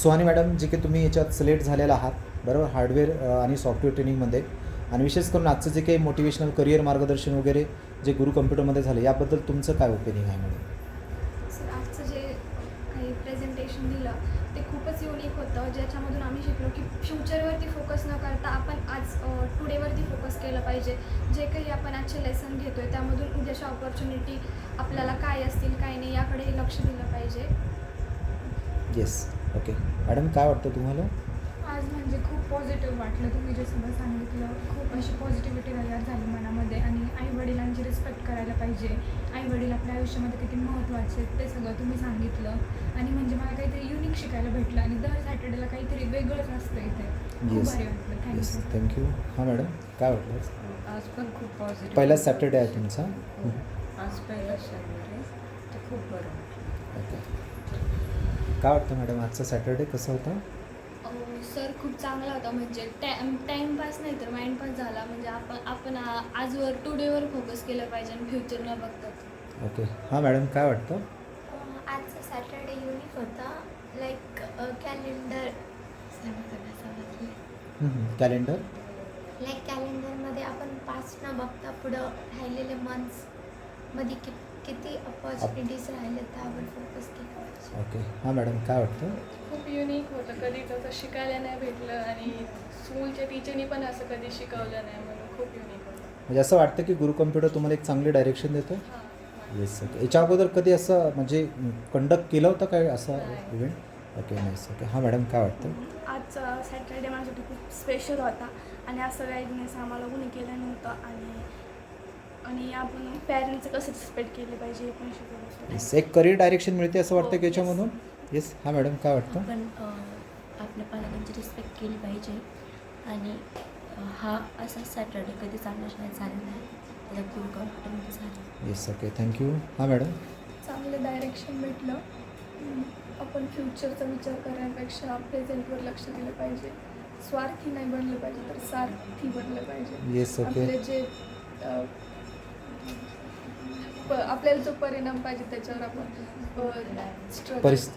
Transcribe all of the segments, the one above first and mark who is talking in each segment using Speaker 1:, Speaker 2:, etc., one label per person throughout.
Speaker 1: Suhani madam, जे की तुम्ही याच्यात सिलेक्ट झालेला आहात बरोबर, हार्डवेअर आणि सॉफ्टवेअर ट्रेनिंगमध्ये, आणि विशेष करून आजचं जे काही मोटिवेशनल करिअर मार्गदर्शन वगैरे जे गुरु कम्प्युटरमध्ये झालं, याबद्दल तुमचं काय ओपिनियन आहे मॅडम?
Speaker 2: सर, आजचं जे काही प्रेझेंटेशन दिलं ते खूपच युनिक होतं, ज्याच्यामधून आम्ही शिकलो की फ्युचरवरती फोकस न करता आपण आज टुडेवरती फोकस केलं पाहिजे. जे काही आपण आजचे लेसन घेतो आहे त्यामधून उद्याच्या ऑपॉर्च्युनिटी आपल्याला काय असतील काय नाही याकडे लक्ष दिलं पाहिजे.
Speaker 1: येस. ओके मॅडम, काय वाटतं तुम्हाला?
Speaker 3: आज म्हणजे खूप पॉझिटिव्ह वाटलं. तुम्ही जे सगळं सांगितलं खूप अशी पॉझिटिव्हिटी तयार झाली मनामध्ये. आणि आईवडिलांची रिस्पेक्ट करायला पाहिजे. आईवडील आपल्या आयुष्यामध्ये किती महत्त्वाचे आहेत ते सगळं तुम्ही सांगितलं. आणि म्हणजे मला काहीतरी युनिक शिकायला भेटलं आणि दर सॅटर्डेला काहीतरी वेगळंच असतं इथे. खूप भारी वाटलं.
Speaker 1: Yes,
Speaker 3: thank you.
Speaker 1: थँक्यू. हां मॅडम, काय वाटलं?
Speaker 4: आज पण खूप पॉझिटिव्ह.
Speaker 1: पहिला सॅटर्डे आहे तुमचा?
Speaker 4: आज पहिला शनिवार आहे, तर खूप बरं वाटलं.
Speaker 1: ओके. काय वाटतं मॅडम, आजचा सॅटर्डे कसा होता?
Speaker 2: सर, खूप चांगला होता. म्हणजे टाईमपास नाही तर माइंडपास झाला. म्हणजे आपण आजवर टुडेवर फोकस केलं पाहिजे आणि फ्युचर न बघता.
Speaker 1: ओके. हां मॅडम, काय वाटतं?
Speaker 5: आजचा सॅटर्डे युनिक होता. Like calendar
Speaker 1: calendar.
Speaker 5: लाईक कॅलेंडरमध्ये आपण पास्ट न बघता पुढं राहिलेले मंथ्समध्ये किती अपॉर्च्युनिटीज राहिले त्यावर फोकस केला पाहिजे.
Speaker 1: ओके. हां मॅडम, काय वाटतं?
Speaker 6: खूप युनिक होतं. कधी तसं शिकायला नाही भेटलं आणि स्कूलच्या टीचरनी पण असं कधी शिकवलं नाही, म्हणून खूप युनिक होतं.
Speaker 1: म्हणजे असं वाटतं की गुरु कम्प्युटर तुम्हाला एक चांगले डायरेक्शन देतं?
Speaker 6: हां.
Speaker 1: येस. ओके. याच्या अगोदर कधी असं म्हणजे कंडक्ट केलं होतं काय असा इव्हेंट? Okay, nice. ओके. हां मॅडम, काय वाटतं?
Speaker 2: आजचा सॅटर्डे माझ्यासाठी खूप स्पेशल होता आणि असं गाईडनेस आम्हाला कोणी केलं नव्हतं. आणि आपण पॅरेंट्सचं कसं रिस्पेक्ट केले पाहिजे हे पण शिकवलं.
Speaker 1: येस, एक करिअर डायरेक्शन मिळते असं वाटतं की याच्यामधून? येस. हां मॅडम, काय वाटतं?
Speaker 7: आपण आपल्या पालकांची रिस्पेक्ट केली पाहिजे. आणि हा असा सॅटर्डे कधी चालणार नाही, झालेला आहे त्याला गुरु कम्प्युटरमध्ये झालं.
Speaker 1: येस. Okay, thank you. हां मॅडम.
Speaker 2: चांगलं डायरेक्शन भेटलं. आपण फ्युचरचा विचार करण्यापेक्षा प्रेझेंटवर लक्ष दिलं पाहिजे. स्वार्थी नाही बनलं पाहिजे तर सारथी बनलं पाहिजे.
Speaker 1: येस. ओके.
Speaker 2: आपले जे आपल्याला जो परिणाम पाहिजे त्याच्यावर आपण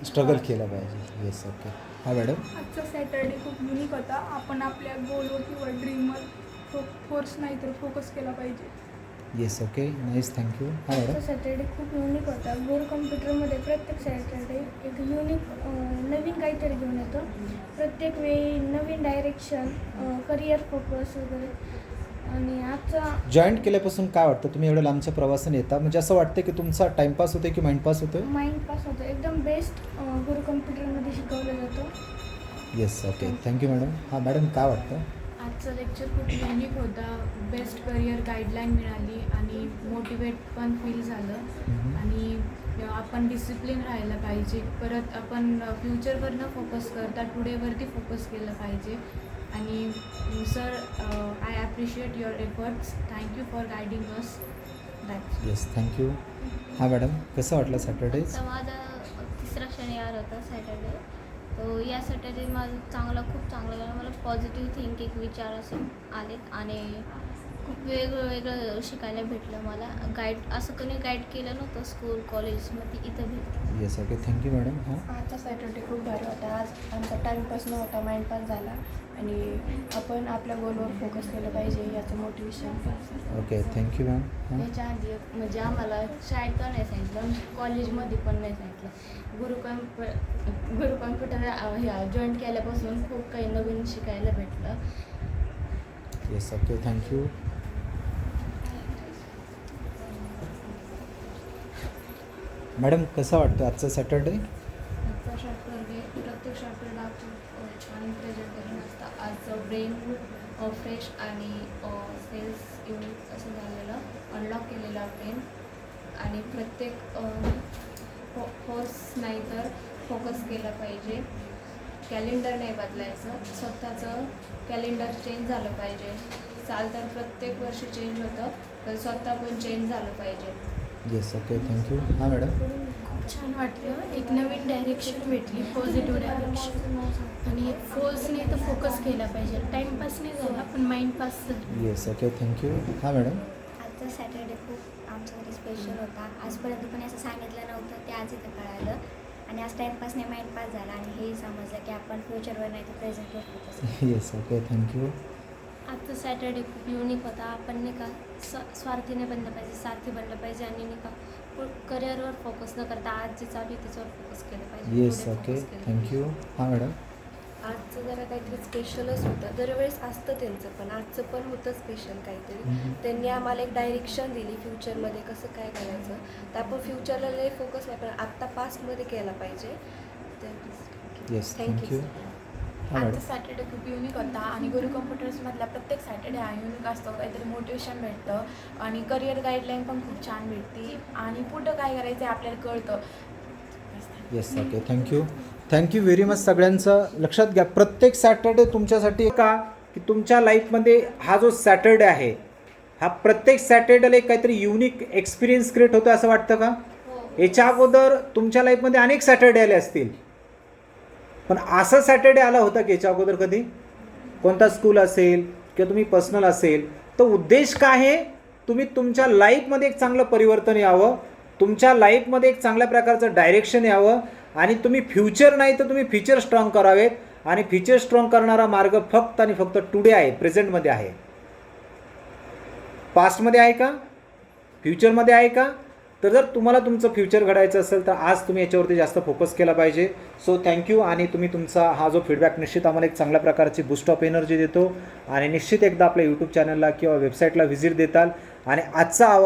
Speaker 1: स्ट्रगल केला पाहिजे. येस. ओके. हां मॅडम.
Speaker 3: आजचा सॅटर्डे खूप युनिक होता. आपण आपल्या गोलवर किंवा ड्रीमवर फोर्स नाही तर फोकस केला पाहिजे.
Speaker 1: येस. Okay, nice. थँक्यू. हां मॅडम.
Speaker 2: सॅटर्डे खूप युनिक होता. गुरु कम्प्युटरमध्ये प्रत्येक सॅटर्डे एक युनिक नवीन काहीतरी घेऊन येतो. प्रत्येक वेळी नवीन डायरेक्शन, करिअर फोकस वगैरे. आणि आजचा
Speaker 1: जॉईंट केल्यापासून काय वाटतं? तुम्ही एवढ्या लांबच्या प्रवासाने येता, म्हणजे असं वाटतं की तुमचा टाईमपास होतो की माइंडपास होतो?
Speaker 2: माइंडपास होतो. एकदम बेस्ट गुरु कम्प्युटरमध्ये शिकवलं जातं.
Speaker 1: येस. Okay, thank you madam. हां मॅडम, काय वाटतं?
Speaker 3: आजचा लेक्चर खूप युनिक होता. बेस्ट करिअर गाईडलाईन मिळाली आणि मोटिवेट पण फील झालं. आणि आपण डिसिप्लिन राहायला पाहिजे. परत आपण फ्युचरवर न फोकस करता टुडेवरती फोकस केलं पाहिजे. आणि sir, I appreciate your efforts. Thank you for guiding us. That's.
Speaker 1: Yes, thank you. हां मॅडम, कसं वाटलं सॅटर्डे?
Speaker 5: तर माझा तिसरा शनिवार होता सॅटर्डे. तो या सॅटर्डे माझं खूप चांगलं गेलं. मला पॉझिटिव्ह थिंकिंग विचार असे आलेत आणि खूप वेगळं शिकायला भेटलं मला. असं कोणी गाईड केलं नव्हतं स्कूल कॉलेजमध्ये, इथं भेटलं.
Speaker 1: येस. Okay, thank you madam. हां.
Speaker 2: आजचा सॅटर्डे खूप भारी होता. आज आमचा टाईमपास नव्हता, माइंडपास झाला. आणि आपण आपल्या गोलवर फोकस केलं पाहिजे याचं मोटिवेशन.
Speaker 1: Okay, thank you ma'am. हां.
Speaker 5: याच्या आधी म्हणजे आम्हाला शाळेत तर नाही सांगितलं, कॉलेजमध्ये पण नाही सांगितलं. गुरु कम्प्युटर जॉईन केल्यापासून खूप काही नवीन शिकायला भेटलं.
Speaker 1: येस. Okay, thank you. मॅडम, कसं वाटतं आजचं सॅटर्डे?
Speaker 6: आजचा सॅटर्डे प्रत्येक सॅटर्डेला छान प्रेझेंटेशन असतं. आजचं ब्रेन फ्रेश आणि सेल्स युनिट असं झालेलं, अनलॉक केलेला ब्रेन. आणि प्रत्येक फोर्स नाही तर फोकस केला पाहिजे. कॅलेंडर नाही बदलायचं, स्वतःचं कॅलेंडर चेंज झालं पाहिजे. चाल तर प्रत्येक वर्षी चेंज होतं, तर स्वतः पण चेंज झालं पाहिजे.
Speaker 1: येस. Okay, thank you. हां मॅडम.
Speaker 3: खूप छान वाटलं. एक नवीन डायरेक्शन भेटली, पॉझिटिव्ह डायरेक्शन. आणि फोर्स नाही तर फोकस केला पाहिजे. टाईमपास नाही झाला पण माइंडपास झाला.
Speaker 1: येस. Okay, thank you. हां मॅडम.
Speaker 5: आजचा सॅटर्डे खूप आमच्यासाठी स्पेशल होता. आजपर्यंत कोणी असं सांगितलं नव्हतं, ते आज इथं कळालं.
Speaker 8: आणि आज टाईमपासने माइंड पास झाला आणि हेही समजलं की आपण फ्युचरवर नाही तर प्रेझेंटवर फोकस
Speaker 1: येस ओके थँक्यू.
Speaker 5: आजचा सॅटर्डे खूप युनिक होता. आपण नाही का स्वार्थीने बनलं पाहिजे, सारथी बनलं पाहिजे आणि नाही का करिअरवर फोकस न करता आज जे चालू आहे त्याच्यावर फोकस केलं पाहिजे.
Speaker 1: येस
Speaker 5: पुढे
Speaker 1: ओके
Speaker 5: focus केलं पाहिजे.
Speaker 1: थँक्यू. हां मॅडम.
Speaker 9: आजचं जरा काहीतरी स्पेशलच होतं. दरवेळेस असतं त्यांचं, पण आजचं पण होतं स्पेशल काहीतरी. त्यांनी आम्हाला एक डायरेक्शन दिली फ्युचरमध्ये कसं काय करायचं. तर आपण फ्युचरला लय फोकस नाही, पण आत्ता पास्टमध्ये केला पाहिजे.
Speaker 1: Yes
Speaker 9: thank you
Speaker 1: thank you. हां
Speaker 3: आजचा
Speaker 1: मॅडम.
Speaker 3: सॅटर्डे खूप युनिक होता आणि गुरु कम्प्युटर्समधला प्रत्येक सॅटर्डे हा युनिक असतो. काहीतरी मोटिवेशन भेटतं आणि करिअर गाईडलाईन पण खूप छान भेटते आणि पुढं काय करायचं आहे आपल्याला कळतं.
Speaker 1: Yes okay thank you very much सगळ्यांचं. लक्षात घ्या प्रत्येक सॅटर्डे तुमच्यासाठी का की तुमच्या लाईफमध्ये हा जो सॅटर्डे आहे हा प्रत्येक सॅटर्डेला एक काहीतरी युनिक एक्सपिरियन्स क्रिएट होतो असं वाटतं का? याच्या अगोदर तुमच्या लाईफमध्ये अनेक सॅटर्डे आले असतील, पण असा सॅटर्डे आला होता की याच्या अगोदर कधी? कोणता स्कूल असेल किंवा तुम्ही पर्सनल असेल तर उद्देश काय आहे? तुम्ही तुमच्या लाईफमध्ये एक चांगलं परिवर्तन यावं, तुमच्या लाईफमध्ये एक चांगल्या प्रकारचं डायरेक्शन यावं आणि तुम्ही फ्युचर नाही तर तुम्ही फ्युचर स्ट्रॉंग करावेत. आणि फ्युचर स्ट्रॉंग करणारा मार्ग फक्त आणि फक्त टुडे आहे, प्रेझेंटमध्ये आहे. पास्टमध्ये आहे का? फ्युचरमध्ये आहे का? तर जर तुम्हाला तुमचं फ्युचर घडायचं असेल तर आज तुम्ही याच्यावरती जास्त फोकस केला पाहिजे. So thank you. आणि तुम्ही तुमचा हा जो फीडबॅक निश्चित आम्हाला एक चांगल्या प्रकारची बूस्ट ऑफ एनर्जी देतो आणि निश्चित एकदा आपल्या यूट्यूब चॅनलला किंवा वेबसाईटला व्हिजिट देताल. आणि आजचा आवाज